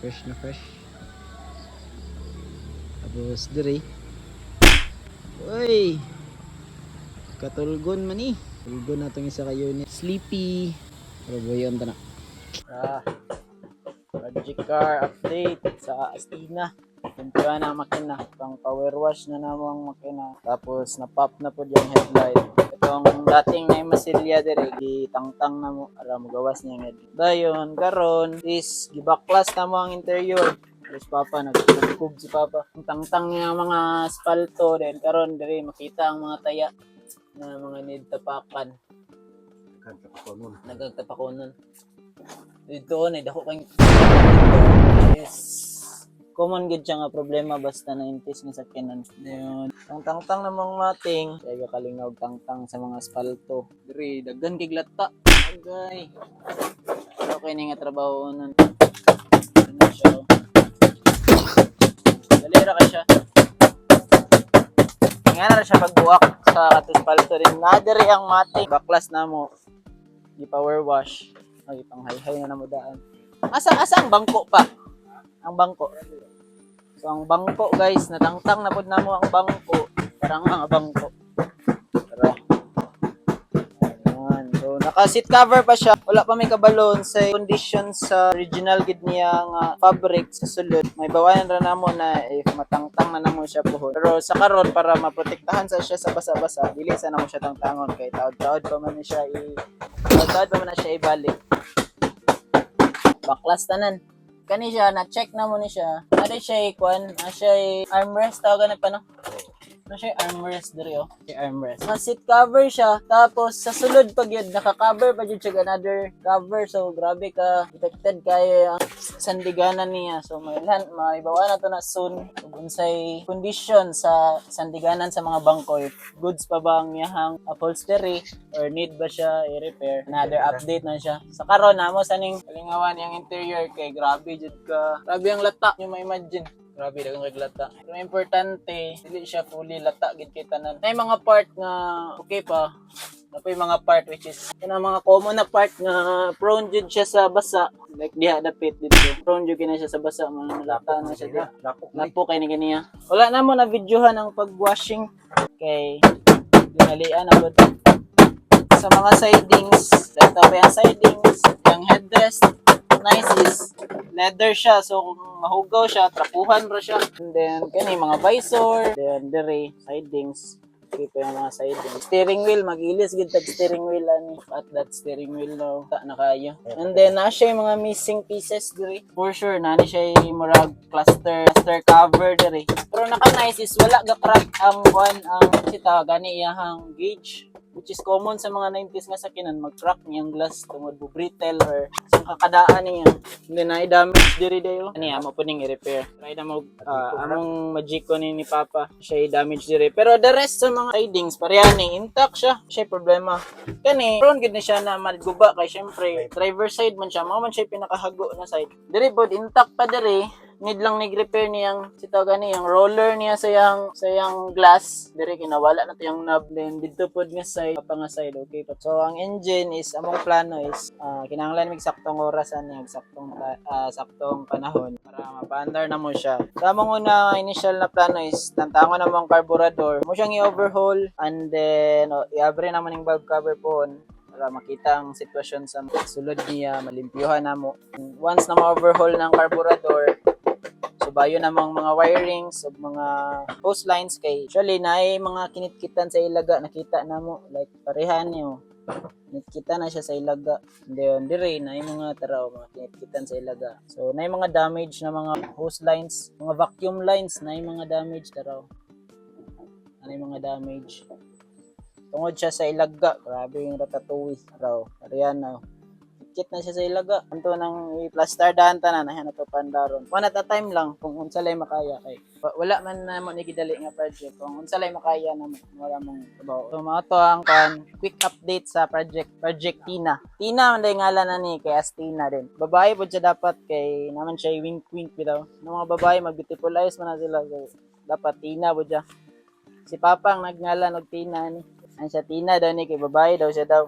Fresh na fresh. Tapos dire. Uy! Katulgon man eh. Tulgon na itong isa ka unit. Sleepy. Pero boyon ta na. Project car update sa Astina. Kumpira na ang makina. Pang power wash na namang makina. Tapos na-pop na po yung headlight. Itong dating na yung masilya dire, gitangtang na mo para magawas niya ng headlight. Dayon, karon is gibaklas na mo ang interior. Tapos Papa, nagkub si Papa. Ang tangtang niya mga asfalto din. Karon dire makita ang mga taya na mga need tapakan. Nagagtapakonon. Dito na dako kay yes. Common gid siya nga problema basta na-intis nga sakyanan. Dayon, tangtang namang mating, kaya kalingaw tangtang sa mga asfalto. Diri daghan kay glata. Agay. Okay ni nga trabaho nun. Ano siya? Dalira kay siya. Nga na siya pagbuak sa asfalto rin. Nadiri ang mating. Baklas na mo. Di power wash. Ay, pang hay-hay na namudaan. Asa ang bangko pa? Ang bangko. So, ang bangko, guys, natangtang na pod namo ang bangko. Parang ang bangko. Tara. Ayan. So, naka-seat cover pa siya. Wala pa may kabalon sa condition sa original gid niya nga fabric sa sulod. May bawayan ra namo na if matangtang na namo siya puhon. Pero sa karon para maprotektahan sa siya sa basa-basa, dili sa namo siya tangtangon kay taod-taod pa man siya taod-taod pa man na siya ibalik. Baklas tanan. Kani siya, na-check na mo ni siya. Ano siya siya armrest, tawagan na pa no? Ano siya armrest diri oh. Siya armrest. Seat cover siya. Tapos sa sulod pag yun, naka-cover pa yun siya another cover. So grabe ka, protected kaya ang sandiganan niya. So may bawa na to na soon. Kung unsay condition sa sandiganan sa mga bangko, goods pa ba ang iyahang upholstery or need ba siya i-repair? Another update na siya. Sa karon namo saning kalingawan yang interior kay grabe jud ka. Grabe ang lata, yung ma-imagine. Grabe dagang reglata. Pero importante, dili siya fully lata gid kay tanan. May mga part nga okay pa. Napay mga part which is kana mga common na part nga prone jud siya sa basa. Like diha dapit dito. Prone jud kina siya sa basa, malata na siya. Lapo kay ni kaniya. Wala na mo na videohan ang pag-washing kay dinalian na pod sa mga sidings. Dito pa yung sidings, yung headrest. Nice is leather siya, so kung mahugaw siya, trapuhan ra siya. And then kani mga visor, then dire sidings, okay pa yung mga sidings. Steering wheel, magilis gid tag steering wheel ani. At that steering wheel no, na kayo. And then na siya yung mga missing pieces dire. For sure nani siya yung murag cluster cover dire. Pero naka-nice is wala ga crack ang sita gani iyahang gauge, which is common sa mga 90s nga sakyanan, mag-crack niyang glass tungod bu brittle or sa kakadaan niya. Hindi na i-damage diri dayo. Ani amo puning i-repair. Try na mo among Magico ni Papa, siya i-damage diri. Pero the rest sa mga sidings pareha ni intact siya. Siya problema. Kani prone gid ni siya na malguba kay syempre driver side man siya, mao man siya pinakahago na side. Diri pod intact pa diri. Need lang nag-repair niyang gani yung roller niya sa yang glass dire kinawala na to yung knob, then dito pod nga side pa nga side okay pa. So ang engine is among plano is kinahanglan mig saktong oras ani saktong panahon para mapaandar na mo siya. Sa among una initial na plano is tantangon na mo ang carburetor mo siyang i-overhaul and then i-abre naman yung valve cover po para makita ang sitwasyon sa sulod niya, malimpyuhan na mo. Once na ma-overhaul ng carburetor, subayo namang mga wirings o mga hose lines kay actually naay mga kinitkitan sa ilaga, nakita na mo like parehan niyo. Nakita na siya sa ilaga. Then dire naay mga taraw mga kinitkitan sa ilaga. So naay mga damage na mga hose lines, mga vacuum lines, naay mga damage taraw. Naay mga damage. Tungod siya sa ilaga, grabe yung ratatouille raw. Ariyan na. Kit na siya sa ilaga. Anto nang i-plaster dahan tanan na to pandaron. One at a time lang kung unsa lay makaya kay. Wala man na mo ni gidali nga project kung unsa lay makaya na wala mong trabaho. So mao to ang quick update sa project Tina. Tina man day ngalan na ni kay Astina din. Babae pud siya dapat kay naman siya wink bitaw. Ng mga babae mag-beautiful eyes man na sila. So, dapat Tina pud siya. Si Papa ang nagngalan og Tina ni. Ang siya Tina daw ni kay babae daw siya daw.